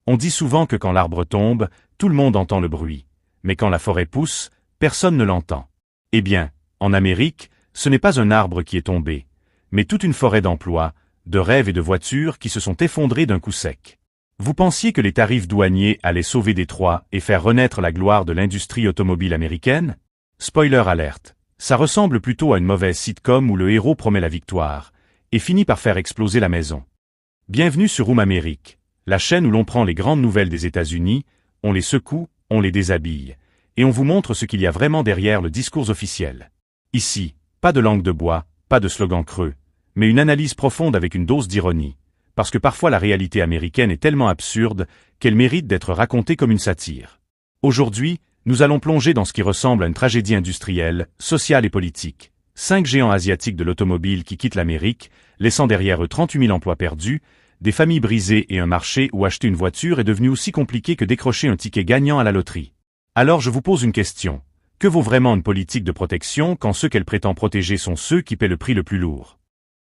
On dit souvent que quand l'arbre tombe, tout le monde entend le bruit. Mais quand la forêt pousse, personne ne l'entend. Eh bien, en Amérique, ce n'est pas un arbre qui est tombé, mais toute une forêt d'emplois, de rêves et de voitures qui se sont effondrés d'un coup sec. Vous pensiez que les tarifs douaniers allaient sauver Détroit et faire renaître la gloire de l'industrie automobile américaine? Spoiler alerte, ça ressemble plutôt à une mauvaise sitcom où le héros promet la victoire, et finit par faire exploser la maison. Bienvenue sur Room Amérique, la chaîne où l'on prend les grandes nouvelles des États-Unis, on les secoue, on les déshabille, et on vous montre ce qu'il y a vraiment derrière le discours officiel. Ici, pas de langue de bois, pas de slogan creux, mais une analyse profonde avec une dose d'ironie, parce que parfois la réalité américaine est tellement absurde qu'elle mérite d'être racontée comme une satire. Aujourd'hui, nous allons plonger dans ce qui ressemble à une tragédie industrielle, sociale et politique. 5 géants asiatiques de l'automobile qui quittent l'Amérique, laissant derrière eux 38 000 emplois perdus, des familles brisées et un marché où acheter une voiture est devenu aussi compliqué que décrocher un ticket gagnant à la loterie. Alors je vous pose une question. Que vaut vraiment une politique de protection quand ceux qu'elle prétend protéger sont ceux qui paient le prix le plus lourd?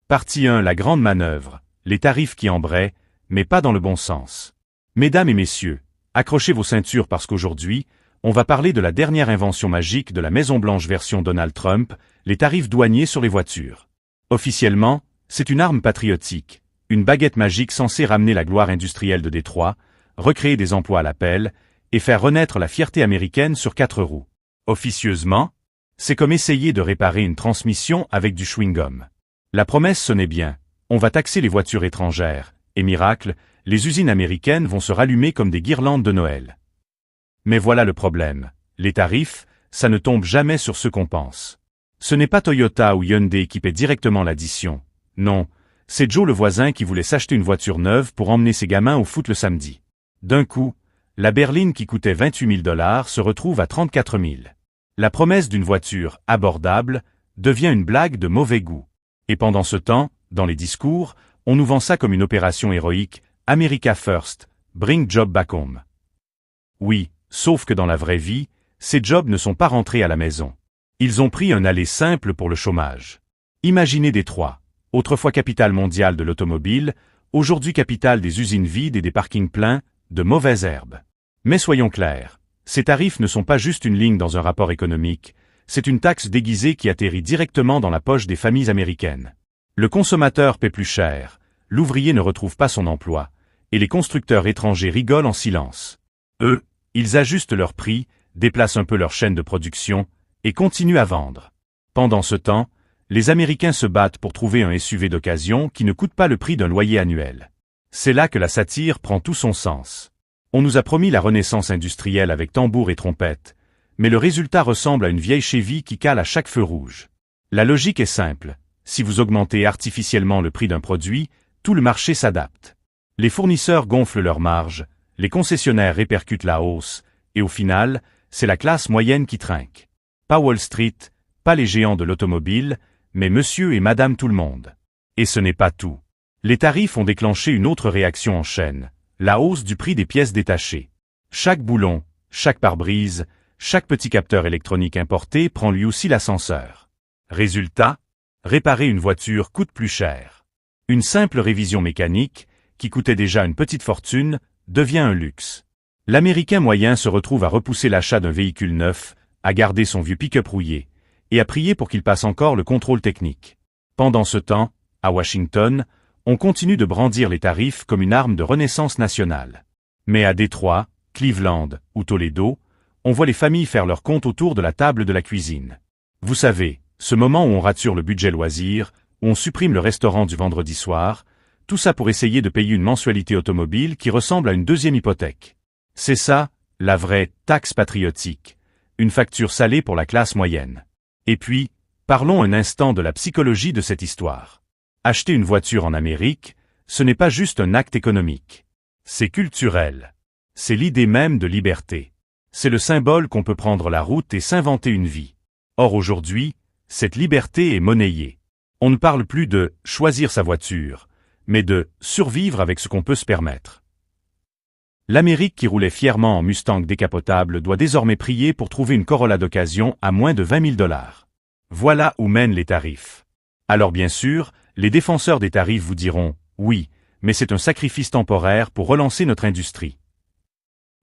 Partie 1. La grande manœuvre. Les tarifs qui embraient, mais pas dans le bon sens. Mesdames et messieurs, accrochez vos ceintures parce qu'aujourd'hui, on va parler de la dernière invention magique de la Maison-Blanche version Donald Trump, les tarifs douaniers sur les voitures. Officiellement, c'est une arme patriotique, une baguette magique censée ramener la gloire industrielle de Détroit, recréer des emplois à l'appel, et faire renaître la fierté américaine sur 4 roues. Officieusement, c'est comme essayer de réparer une transmission avec du chewing-gum. La promesse sonnait bien, on va taxer les voitures étrangères, et miracle, les usines américaines vont se rallumer comme des guirlandes de Noël. Mais voilà le problème, les tarifs, ça ne tombe jamais sur ce qu'on pense. Ce n'est pas Toyota ou Hyundai qui paie directement l'addition, non, c'est Joe le voisin qui voulait s'acheter une voiture neuve pour emmener ses gamins au foot le samedi. D'un coup, la berline qui coûtait 28 000 $ se retrouve à 34 000. La promesse d'une voiture abordable devient une blague de mauvais goût. Et pendant ce temps, dans les discours, on nous vend ça comme une opération héroïque, America First, bring job back home. Oui, sauf que dans la vraie vie, ces jobs ne sont pas rentrés à la maison. Ils ont pris un aller simple pour le chômage. Imaginez Détroit, autrefois capitale mondiale de l'automobile, aujourd'hui capitale des usines vides et des parkings pleins de mauvaises herbes. Mais soyons clairs, ces tarifs ne sont pas juste une ligne dans un rapport économique, c'est une taxe déguisée qui atterrit directement dans la poche des familles américaines. Le consommateur paie plus cher, l'ouvrier ne retrouve pas son emploi, et les constructeurs étrangers rigolent en silence. Eux, ils ajustent leurs prix, déplacent un peu leur chaîne de production, et continuent à vendre. Pendant ce temps, les Américains se battent pour trouver un SUV d'occasion qui ne coûte pas le prix d'un loyer annuel. C'est là que la satire prend tout son sens. On nous a promis la renaissance industrielle avec tambour et trompette, mais le résultat ressemble à une vieille Chevy qui cale à chaque feu rouge. La logique est simple. Si vous augmentez artificiellement le prix d'un produit, tout le marché s'adapte. Les fournisseurs gonflent leurs marges, les concessionnaires répercutent la hausse, et au final, c'est la classe moyenne qui trinque. Pas Wall Street, pas les géants de l'automobile, mais monsieur et madame tout le monde. Et ce n'est pas tout. Les tarifs ont déclenché une autre réaction en chaîne, la hausse du prix des pièces détachées. Chaque boulon, chaque pare-brise, chaque petit capteur électronique importé prend lui aussi l'ascenseur. Résultat, réparer une voiture coûte plus cher. Une simple révision mécanique, qui coûtait déjà une petite fortune, devient un luxe. L'Américain moyen se retrouve à repousser l'achat d'un véhicule neuf, à garder son vieux pick-up rouillé, et à prier pour qu'il passe encore le contrôle technique. Pendant ce temps, à Washington, on continue de brandir les tarifs comme une arme de renaissance nationale. Mais à Détroit, Cleveland ou Toledo, on voit les familles faire leur compte autour de la table de la cuisine. Vous savez, ce moment où on rature le budget loisir, où on supprime le restaurant du vendredi soir, tout ça pour essayer de payer une mensualité automobile qui ressemble à une deuxième hypothèque. C'est ça, la vraie taxe patriotique, une facture salée pour la classe moyenne. Et puis, parlons un instant de la psychologie de cette histoire. Acheter une voiture en Amérique, ce n'est pas juste un acte économique. C'est culturel. C'est l'idée même de liberté. C'est le symbole qu'on peut prendre la route et s'inventer une vie. Or aujourd'hui, cette liberté est monnayée. On ne parle plus de « choisir sa voiture », mais de « survivre avec ce qu'on peut se permettre ». L'Amérique qui roulait fièrement en Mustang décapotable doit désormais prier pour trouver une Corolla d'occasion à moins de 20 000 $. Voilà où mènent les tarifs. Alors bien sûr, les défenseurs des tarifs vous diront « oui, mais c'est un sacrifice temporaire pour relancer notre industrie ».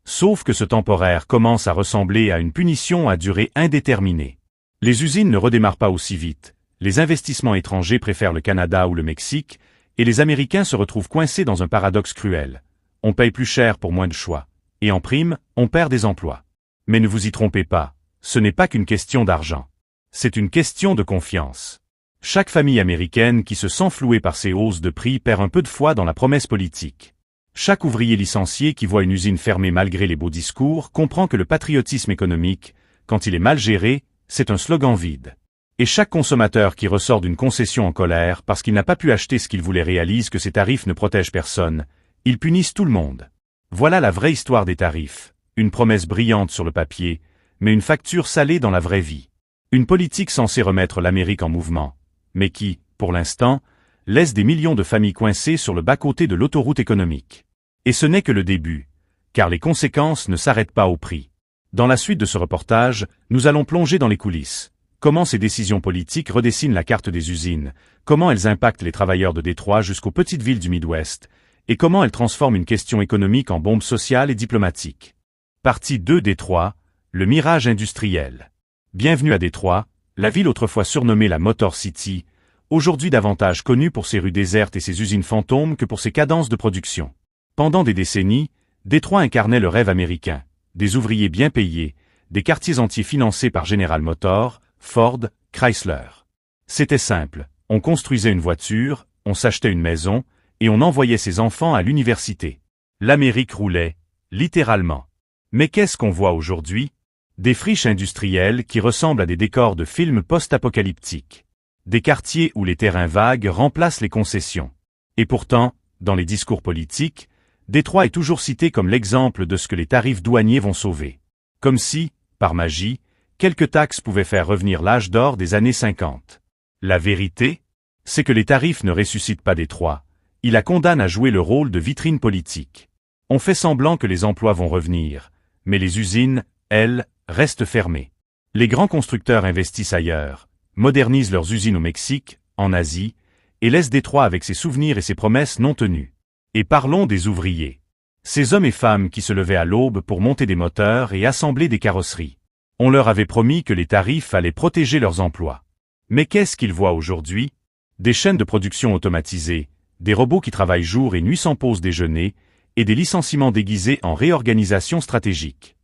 Sauf que ce temporaire commence à ressembler à une punition à durée indéterminée. Les usines ne redémarrent pas aussi vite, les investissements étrangers préfèrent le Canada ou le Mexique, et les Américains se retrouvent coincés dans un paradoxe cruel. On paye plus cher pour moins de choix, et en prime, on perd des emplois. Mais ne vous y trompez pas, ce n'est pas qu'une question d'argent. C'est une question de confiance. Chaque famille américaine qui se sent flouée par ces hausses de prix perd un peu de foi dans la promesse politique. Chaque ouvrier licencié qui voit une usine fermée malgré les beaux discours comprend que le patriotisme économique, quand il est mal géré, c'est un slogan vide. Et chaque consommateur qui ressort d'une concession en colère parce qu'il n'a pas pu acheter ce qu'il voulait réalise que ces tarifs ne protègent personne, ils punissent tout le monde. Voilà la vraie histoire des tarifs, une promesse brillante sur le papier, mais une facture salée dans la vraie vie. Une politique censée remettre l'Amérique en mouvement, mais qui, pour l'instant, laisse des millions de familles coincées sur le bas-côté de l'autoroute économique. Et ce n'est que le début, car les conséquences ne s'arrêtent pas au prix. Dans la suite de ce reportage, nous allons plonger dans les coulisses. Comment ces décisions politiques redessinent la carte des usines, comment elles impactent les travailleurs de Détroit jusqu'aux petites villes du Midwest, et comment elles transforment une question économique en bombe sociale et diplomatique. Partie 2 Détroit, le mirage industriel. Bienvenue à Détroit, la ville autrefois surnommée la Motor City, aujourd'hui davantage connue pour ses rues désertes et ses usines fantômes que pour ses cadences de production. Pendant des décennies, Détroit incarnait le rêve américain, des ouvriers bien payés, des quartiers entiers financés par General Motors, Ford, Chrysler. C'était simple, on construisait une voiture, on s'achetait une maison, et on envoyait ses enfants à l'université. L'Amérique roulait, littéralement. Mais qu'est-ce qu'on voit aujourd'hui? Des friches industrielles qui ressemblent à des décors de films post-apocalyptiques. Des quartiers où les terrains vagues remplacent les concessions. Et pourtant, dans les discours politiques, Détroit est toujours cité comme l'exemple de ce que les tarifs douaniers vont sauver. Comme si, par magie, quelques taxes pouvaient faire revenir l'âge d'or des années 50. La vérité, c'est que les tarifs ne ressuscitent pas Détroit, ils la condamnent à jouer le rôle de vitrine politique. On fait semblant que les emplois vont revenir, mais les usines, elles, restent fermées. Les grands constructeurs investissent ailleurs, modernisent leurs usines au Mexique, en Asie, et laissent Détroit avec ses souvenirs et ses promesses non tenues. Et parlons des ouvriers. Ces hommes et femmes qui se levaient à l'aube pour monter des moteurs et assembler des carrosseries. On leur avait promis que les tarifs allaient protéger leurs emplois. Mais qu'est-ce qu'ils voient aujourd'hui? Des chaînes de production automatisées, des robots qui travaillent jour et nuit sans pause déjeuner, et des licenciements déguisés en réorganisation stratégique.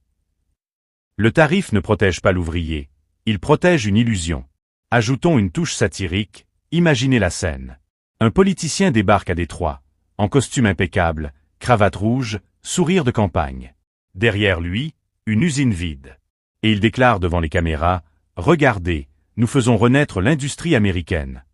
Le tarif ne protège pas l'ouvrier, il protège une illusion. Ajoutons une touche satirique, imaginez la scène. Un politicien débarque à Détroit, en costume impeccable, cravate rouge, sourire de campagne. Derrière lui, une usine vide. Et il déclare devant les caméras, « Regardez, nous faisons renaître l'industrie américaine. »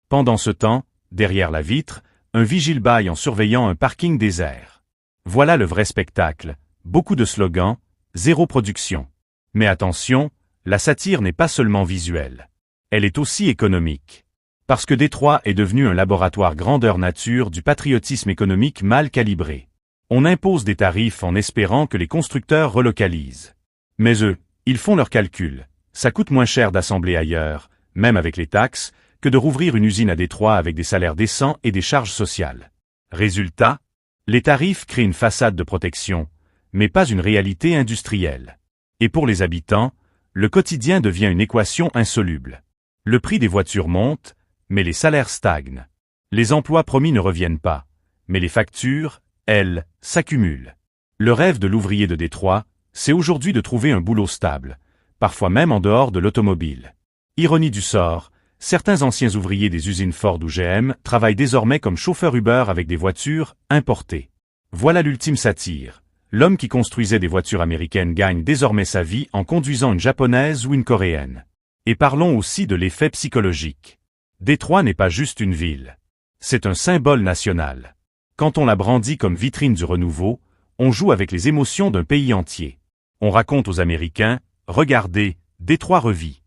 Pendant ce temps, derrière la vitre, un vigile bâille en surveillant un parking désert. Voilà le vrai spectacle, beaucoup de slogans, zéro production. Mais attention, la satire n'est pas seulement visuelle. Elle est aussi économique. Parce que Détroit est devenu un laboratoire grandeur nature du patriotisme économique mal calibré. On impose des tarifs en espérant que les constructeurs relocalisent. Mais eux, ils font leurs calculs. Ça coûte moins cher d'assembler ailleurs, même avec les taxes, que de rouvrir une usine à Détroit avec des salaires décents et des charges sociales. Résultat, les tarifs créent une façade de protection, mais pas une réalité industrielle. Et pour les habitants, le quotidien devient une équation insoluble. Le prix des voitures monte, mais les salaires stagnent. Les emplois promis ne reviennent pas, mais les factures, elles, s'accumulent. Le rêve de l'ouvrier de Détroit, c'est aujourd'hui de trouver un boulot stable, parfois même en dehors de l'automobile. Ironie du sort, certains anciens ouvriers des usines Ford ou GM travaillent désormais comme chauffeurs Uber avec des voitures importées. Voilà l'ultime satire. L'homme qui construisait des voitures américaines gagne désormais sa vie en conduisant une japonaise ou une coréenne. Et parlons aussi de l'effet psychologique. Détroit n'est pas juste une ville. C'est un symbole national. Quand on la brandit comme vitrine du renouveau, on joue avec les émotions d'un pays entier. On raconte aux Américains, regardez, Détroit revit.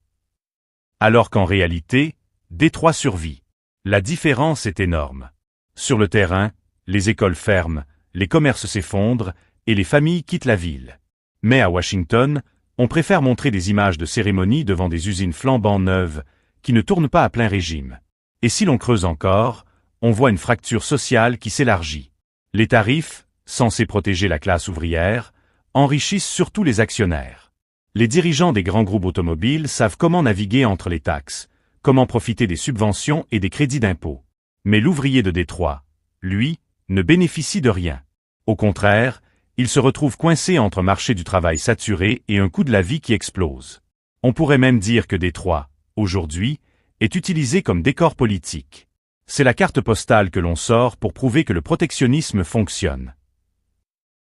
Alors qu'en réalité, Détroit survit. La différence est énorme. Sur le terrain, les écoles ferment, les commerces s'effondrent, et les familles quittent la ville. Mais à Washington, on préfère montrer des images de cérémonies devant des usines flambant neuves, qui ne tournent pas à plein régime. Et si l'on creuse encore, on voit une fracture sociale qui s'élargit. Les tarifs, censés protéger la classe ouvrière, enrichissent surtout les actionnaires. Les dirigeants des grands groupes automobiles savent comment naviguer entre les taxes, comment profiter des subventions et des crédits d'impôt. Mais l'ouvrier de Détroit, lui, ne bénéficie de rien. Au contraire, il se retrouve coincé entre un marché du travail saturé et un coût de la vie qui explose. On pourrait même dire que Détroit, aujourd'hui, est utilisé comme décor politique. C'est la carte postale que l'on sort pour prouver que le protectionnisme fonctionne.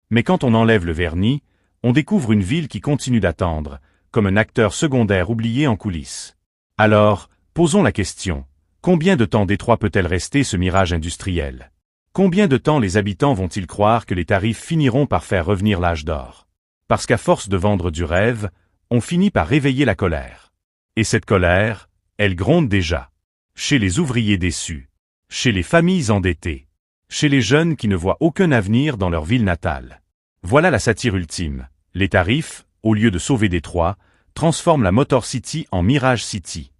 Mais quand on enlève le vernis, on découvre une ville qui continue d'attendre, comme un acteur secondaire oublié en coulisses. Alors, posons la question, combien de temps Détroit peut-elle rester ce mirage industriel ? Combien de temps les habitants vont-ils croire que les tarifs finiront par faire revenir l'âge d'or? Parce qu'à force de vendre du rêve, on finit par réveiller la colère. Et cette colère, elle gronde déjà. Chez les ouvriers déçus, chez les familles endettées, chez les jeunes qui ne voient aucun avenir dans leur ville natale. Voilà la satire ultime. Les tarifs, au lieu de sauver Détroit, transforment la Motor City en Mirage City.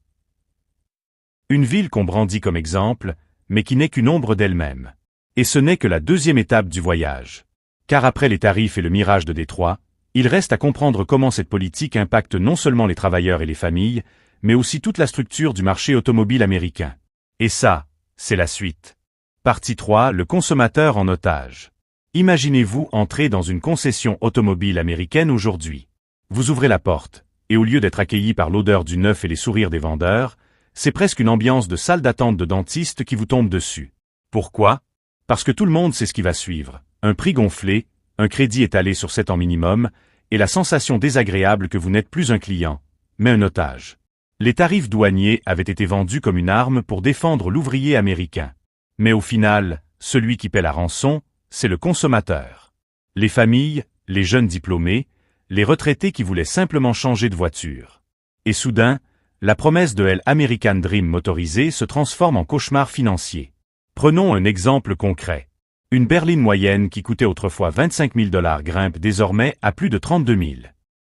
Une ville qu'on brandit comme exemple, mais qui n'est qu'une ombre d'elle-même. Et ce n'est que la deuxième étape du voyage. Car après les tarifs et le mirage de Détroit, il reste à comprendre comment cette politique impacte non seulement les travailleurs et les familles, mais aussi toute la structure du marché automobile américain. Et ça, c'est la suite. Partie 3, le consommateur en otage. Imaginez-vous entrer dans une concession automobile américaine aujourd'hui. Vous ouvrez la porte, et au lieu d'être accueilli par l'odeur du neuf et les sourires des vendeurs, c'est presque une ambiance de salle d'attente de dentiste qui vous tombe dessus. Pourquoi ? Parce que tout le monde sait ce qui va suivre. Un prix gonflé, un crédit étalé sur 7 ans minimum, et la sensation désagréable que vous n'êtes plus un client, mais un otage. Les tarifs douaniers avaient été vendus comme une arme pour défendre l'ouvrier américain. Mais au final, celui qui paie la rançon, c'est le consommateur. Les familles, les jeunes diplômés, les retraités qui voulaient simplement changer de voiture. Et soudain, la promesse de l'American Dream motorisé se transforme en cauchemar financier. Prenons un exemple concret. Une berline moyenne qui coûtait autrefois 25 000 $ grimpe désormais à plus de 32 000.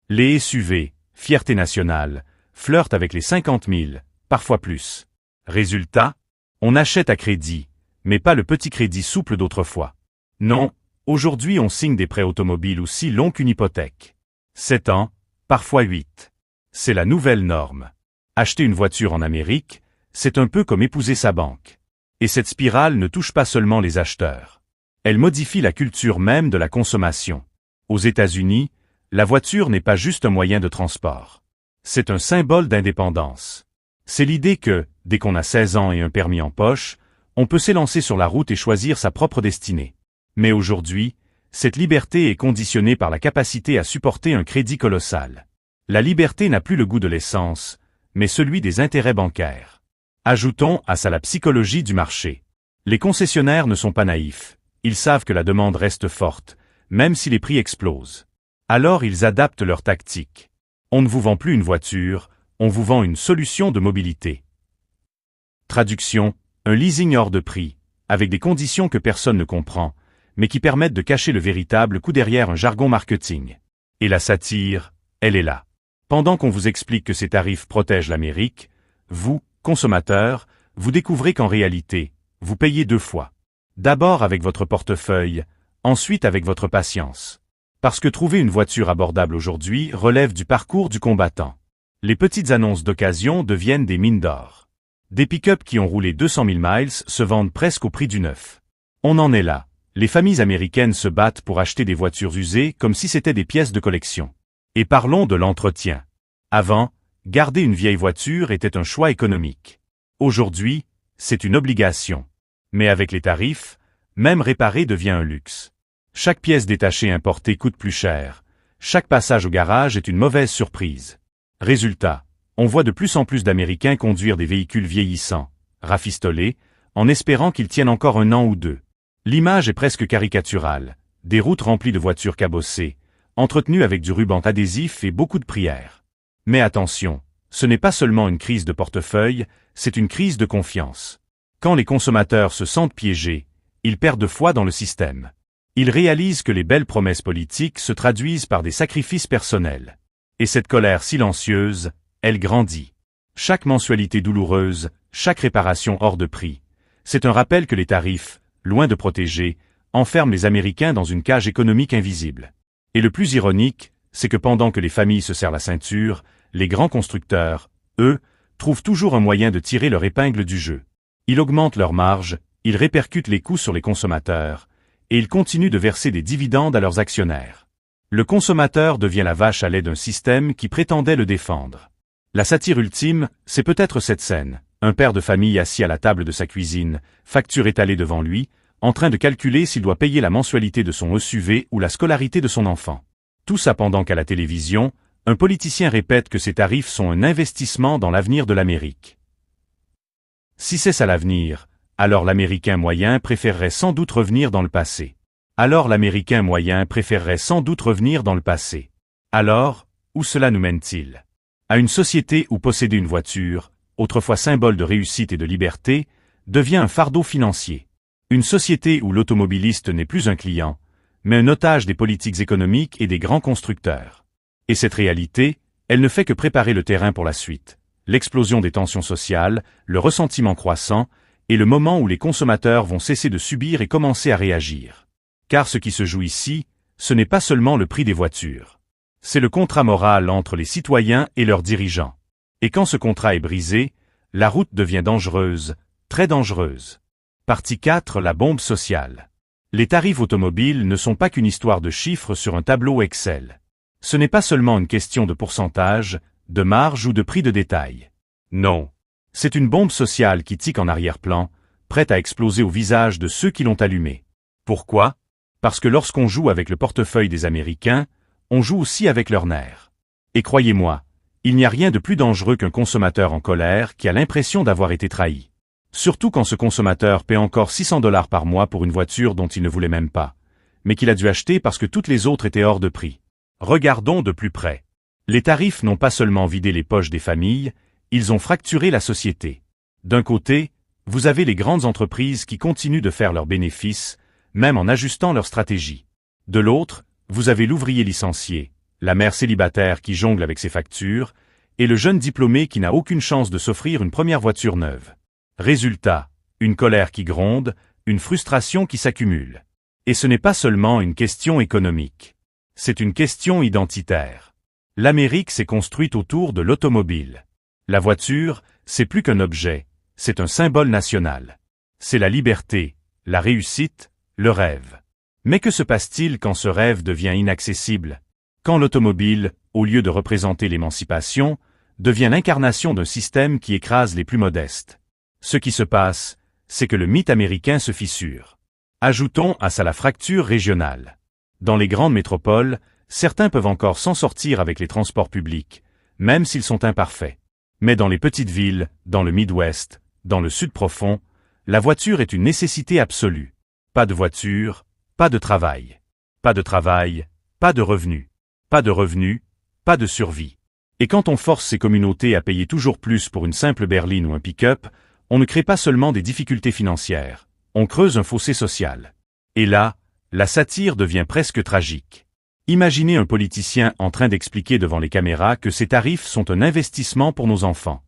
Les SUV, fierté nationale, flirtent avec les 50 000, parfois plus. Résultat, on achète à crédit, mais pas le petit crédit souple d'autrefois. Non, aujourd'hui on signe des prêts automobiles aussi longs qu'une hypothèque. 7 ans, parfois 8. C'est la nouvelle norme. Acheter une voiture en Amérique, c'est un peu comme épouser sa banque. Et cette spirale ne touche pas seulement les acheteurs. Elle modifie la culture même de la consommation. Aux États-Unis, la voiture n'est pas juste un moyen de transport. C'est un symbole d'indépendance. C'est l'idée que, dès qu'on a 16 ans et un permis en poche, on peut s'élancer sur la route et choisir sa propre destinée. Mais aujourd'hui, cette liberté est conditionnée par la capacité à supporter un crédit colossal. La liberté n'a plus le goût de l'essence, mais celui des intérêts bancaires. Ajoutons à ça la psychologie du marché. Les concessionnaires ne sont pas naïfs. Ils savent que la demande reste forte, même si les prix explosent. Alors ils adaptent leur tactique. On ne vous vend plus une voiture, on vous vend une solution de mobilité. Traduction, un leasing hors de prix, avec des conditions que personne ne comprend, mais qui permettent de cacher le véritable coût derrière un jargon marketing. Et la satire, elle est là. Pendant qu'on vous explique que ces tarifs protègent l'Amérique, vous, consommateur, vous découvrez qu'en réalité, vous payez 2 fois. D'abord avec votre portefeuille, ensuite avec votre patience. Parce que trouver une voiture abordable aujourd'hui relève du parcours du combattant. Les petites annonces d'occasion deviennent des mines d'or. Des pick-up qui ont roulé 200 000 miles se vendent presque au prix du neuf. On en est là. Les familles américaines se battent pour acheter des voitures usées comme si c'était des pièces de collection. Et parlons de l'entretien. Avant, garder une vieille voiture était un choix économique. Aujourd'hui, c'est une obligation. Mais avec les tarifs, même réparer devient un luxe. Chaque pièce détachée importée coûte plus cher. Chaque passage au garage est une mauvaise surprise. Résultat, on voit de plus en plus d'Américains conduire des véhicules vieillissants, rafistolés, en espérant qu'ils tiennent encore 1 an ou 2. L'image est presque caricaturale. Des routes remplies de voitures cabossées, entretenues avec du ruban adhésif et beaucoup de prières. Mais attention, ce n'est pas seulement une crise de portefeuille, c'est une crise de confiance. Quand les consommateurs se sentent piégés, ils perdent foi dans le système. Ils réalisent que les belles promesses politiques se traduisent par des sacrifices personnels. Et cette colère silencieuse, elle grandit. Chaque mensualité douloureuse, chaque réparation hors de prix, c'est un rappel que les tarifs, loin de protéger, enferme les Américains dans une cage économique invisible. Et le plus ironique, c'est que pendant que les familles se serrent la ceinture, les grands constructeurs, eux, trouvent toujours un moyen de tirer leur épingle du jeu. Ils augmentent leurs marges, ils répercutent les coûts sur les consommateurs, et ils continuent de verser des dividendes à leurs actionnaires. Le consommateur devient la vache à lait d'un système qui prétendait le défendre. La satire ultime, c'est peut-être cette scène, un père de famille assis à la table de sa cuisine, facture étalée devant lui, en train de calculer s'il doit payer la mensualité de son SUV ou la scolarité de son enfant. Tout ça pendant qu'à la télévision, un politicien répète que ces tarifs sont un investissement dans l'avenir de l'Amérique. Si c'est ça l'avenir, alors l'Américain moyen préférerait sans doute revenir dans le passé. Alors, où cela nous mène-t-il? À une société où posséder une voiture, autrefois symbole de réussite et de liberté, devient un fardeau financier. Une société où l'automobiliste n'est plus un client, mais un otage des politiques économiques et des grands constructeurs. Et cette réalité, elle ne fait que préparer le terrain pour la suite. L'explosion des tensions sociales, le ressentiment croissant, et le moment où les consommateurs vont cesser de subir et commencer à réagir. Car ce qui se joue ici, ce n'est pas seulement le prix des voitures. C'est le contrat moral entre les citoyens et leurs dirigeants. Et quand ce contrat est brisé, la route devient dangereuse, très dangereuse. Partie 4, la bombe sociale. Les tarifs automobiles ne sont pas qu'une histoire de chiffres sur un tableau Excel. Ce n'est pas seulement une question de pourcentage, de marge ou de prix de détail. Non. C'est une bombe sociale qui tique en arrière-plan, prête à exploser au visage de ceux qui l'ont allumée. Pourquoi? Parce que lorsqu'on joue avec le portefeuille des Américains, on joue aussi avec leurs nerfs. Et croyez-moi, il n'y a rien de plus dangereux qu'un consommateur en colère qui a l'impression d'avoir été trahi. Surtout quand ce consommateur paie encore $600 par mois pour une voiture dont il ne voulait même pas, mais qu'il a dû acheter parce que toutes les autres étaient hors de prix. Regardons de plus près. Les tarifs n'ont pas seulement vidé les poches des familles, ils ont fracturé la société. D'un côté, vous avez les grandes entreprises qui continuent de faire leurs bénéfices, même en ajustant leur stratégie. De l'autre, vous avez l'ouvrier licencié, la mère célibataire qui jongle avec ses factures, et le jeune diplômé qui n'a aucune chance de s'offrir une première voiture neuve. Résultat, une colère qui gronde, une frustration qui s'accumule. Et ce n'est pas seulement une question économique. C'est une question identitaire. L'Amérique s'est construite autour de l'automobile. La voiture, c'est plus qu'un objet, c'est un symbole national. C'est la liberté, la réussite, le rêve. Mais que se passe-t-il quand ce rêve devient inaccessible? Quand l'automobile, au lieu de représenter l'émancipation, devient l'incarnation d'un système qui écrase les plus modestes. Ce qui se passe, c'est que le mythe américain se fissure. Ajoutons à ça la fracture régionale. Dans les grandes métropoles, certains peuvent encore s'en sortir avec les transports publics, même s'ils sont imparfaits. Mais dans les petites villes, dans le Midwest, dans le Sud profond, la voiture est une nécessité absolue. Pas de voiture, pas de travail. Pas de travail, pas de revenus. Pas de revenus, pas de survie. Et quand on force ces communautés à payer toujours plus pour une simple berline ou un pick-up, on ne crée pas seulement des difficultés financières, on creuse un fossé social. Et là, la satire devient presque tragique. Imaginez un politicien en train d'expliquer devant les caméras que ces tarifs sont un investissement pour nos enfants.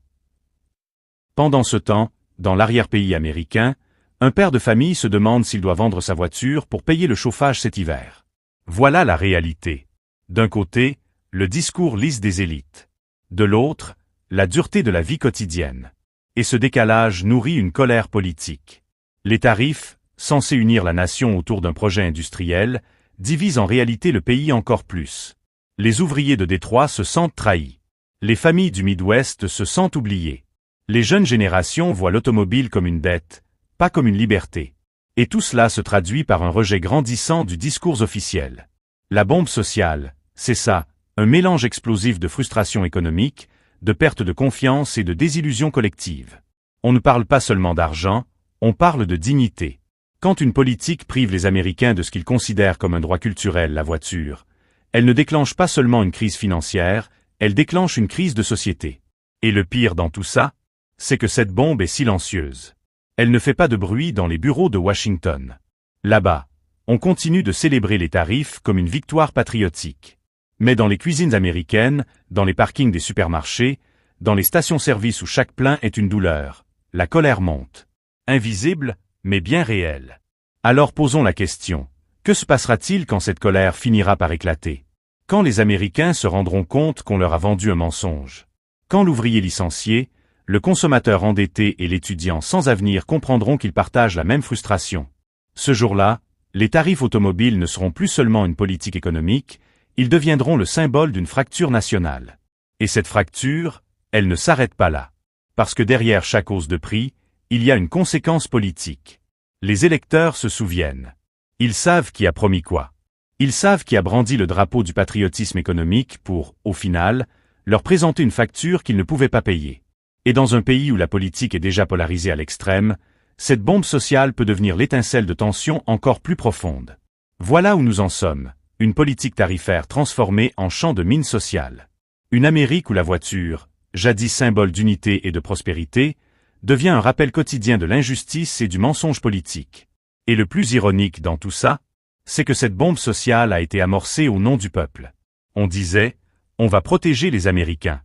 Pendant ce temps, dans l'arrière-pays américain, un père de famille se demande s'il doit vendre sa voiture pour payer le chauffage cet hiver. Voilà la réalité. D'un côté, le discours lisse des élites. De l'autre, la dureté de la vie quotidienne. Et ce décalage nourrit une colère politique. Les tarifs, censés unir la nation autour d'un projet industriel, divisent en réalité le pays encore plus. Les ouvriers de Détroit se sentent trahis. Les familles du Midwest se sentent oubliées. Les jeunes générations voient l'automobile comme une dette, pas comme une liberté. Et tout cela se traduit par un rejet grandissant du discours officiel. La bombe sociale, c'est ça, un mélange explosif de frustration économique, de perte de confiance et de désillusion collective. On ne parle pas seulement d'argent, on parle de dignité. Quand une politique prive les Américains de ce qu'ils considèrent comme un droit culturel, la voiture, elle ne déclenche pas seulement une crise financière, elle déclenche une crise de société. Et le pire dans tout ça, c'est que cette bombe est silencieuse. Elle ne fait pas de bruit dans les bureaux de Washington. Là-bas, on continue de célébrer les tarifs comme une victoire patriotique. Mais dans les cuisines américaines, dans les parkings des supermarchés, dans les stations-service où chaque plein est une douleur, la colère monte. Invisible, mais bien réelle. Alors posons la question. Que se passera-t-il quand cette colère finira par éclater? Quand les Américains se rendront compte qu'on leur a vendu un mensonge? Quand l'ouvrier licencié, le consommateur endetté et l'étudiant sans avenir comprendront qu'ils partagent la même frustration? Ce jour-là, les tarifs automobiles ne seront plus seulement une politique économique, ils deviendront le symbole d'une fracture nationale. Et cette fracture, elle ne s'arrête pas là. Parce que derrière chaque hausse de prix, il y a une conséquence politique. Les électeurs se souviennent. Ils savent qui a promis quoi. Ils savent qui a brandi le drapeau du patriotisme économique pour, au final, leur présenter une facture qu'ils ne pouvaient pas payer. Et dans un pays où la politique est déjà polarisée à l'extrême, cette bombe sociale peut devenir l'étincelle de tension encore plus profonde. Voilà où nous en sommes, une politique tarifaire transformée en champ de mine sociale. Une Amérique où la voiture, jadis symbole d'unité et de prospérité, devient un rappel quotidien de l'injustice et du mensonge politique. Et le plus ironique dans tout ça, c'est que cette bombe sociale a été amorcée au nom du peuple. On disait, on va protéger les Américains.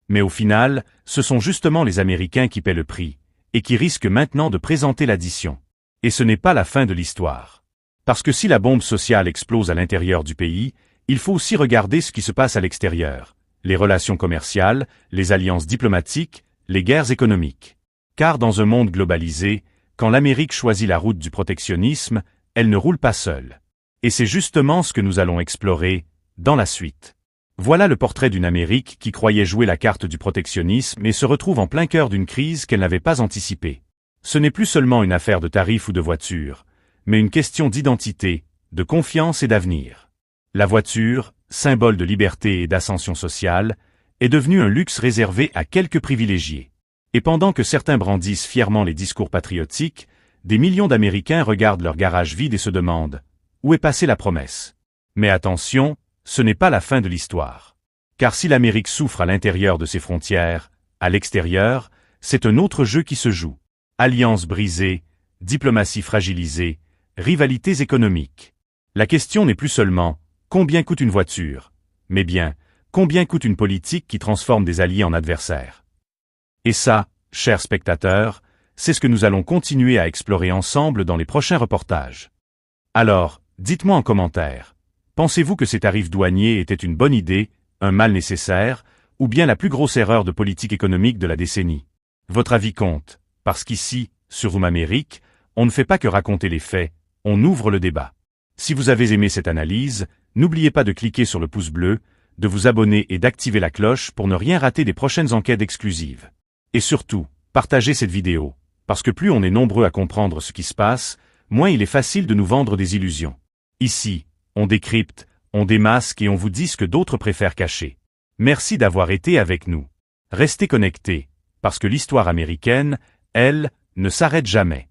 Mais au final, ce sont justement les Américains qui paient le prix, et qui risquent maintenant de présenter l'addition. Et ce n'est pas la fin de l'histoire. Parce que si la bombe sociale explose à l'intérieur du pays, il faut aussi regarder ce qui se passe à l'extérieur. Les relations commerciales, les alliances diplomatiques, les guerres économiques. Car dans un monde globalisé, quand l'Amérique choisit la route du protectionnisme, elle ne roule pas seule. Et c'est justement ce que nous allons explorer, dans la suite. Voilà le portrait d'une Amérique qui croyait jouer la carte du protectionnisme et se retrouve en plein cœur d'une crise qu'elle n'avait pas anticipée. Ce n'est plus seulement une affaire de tarifs ou de voitures, mais une question d'identité, de confiance et d'avenir. La voiture, symbole de liberté et d'ascension sociale, est devenue un luxe réservé à quelques privilégiés. Et pendant que certains brandissent fièrement les discours patriotiques, des millions d'Américains regardent leur garage vide et se demandent « Où est passée la promesse ?» Mais attention, ce n'est pas la fin de l'histoire. Car si l'Amérique souffre à l'intérieur de ses frontières, à l'extérieur, c'est un autre jeu qui se joue. Alliances brisées, diplomatie fragilisée, rivalités économiques. La question n'est plus seulement « Combien coûte une voiture ?» mais bien « Combien coûte une politique qui transforme des alliés en adversaires ?» Et ça, chers spectateurs, c'est ce que nous allons continuer à explorer ensemble dans les prochains reportages. Alors, dites-moi en commentaire, pensez-vous que ces tarifs douaniers étaient une bonne idée, un mal nécessaire, ou bien la plus grosse erreur de politique économique de la décennie? Votre avis compte, parce qu'ici, sur Zoom Amérique, on ne fait pas que raconter les faits, on ouvre le débat. Si vous avez aimé cette analyse, n'oubliez pas de cliquer sur le pouce bleu, de vous abonner et d'activer la cloche pour ne rien rater des prochaines enquêtes exclusives. Et surtout, partagez cette vidéo, parce que plus on est nombreux à comprendre ce qui se passe, moins il est facile de nous vendre des illusions. Ici, on décrypte, on démasque et on vous dit ce que d'autres préfèrent cacher. Merci d'avoir été avec nous. Restez connectés, parce que l'histoire américaine, elle, ne s'arrête jamais.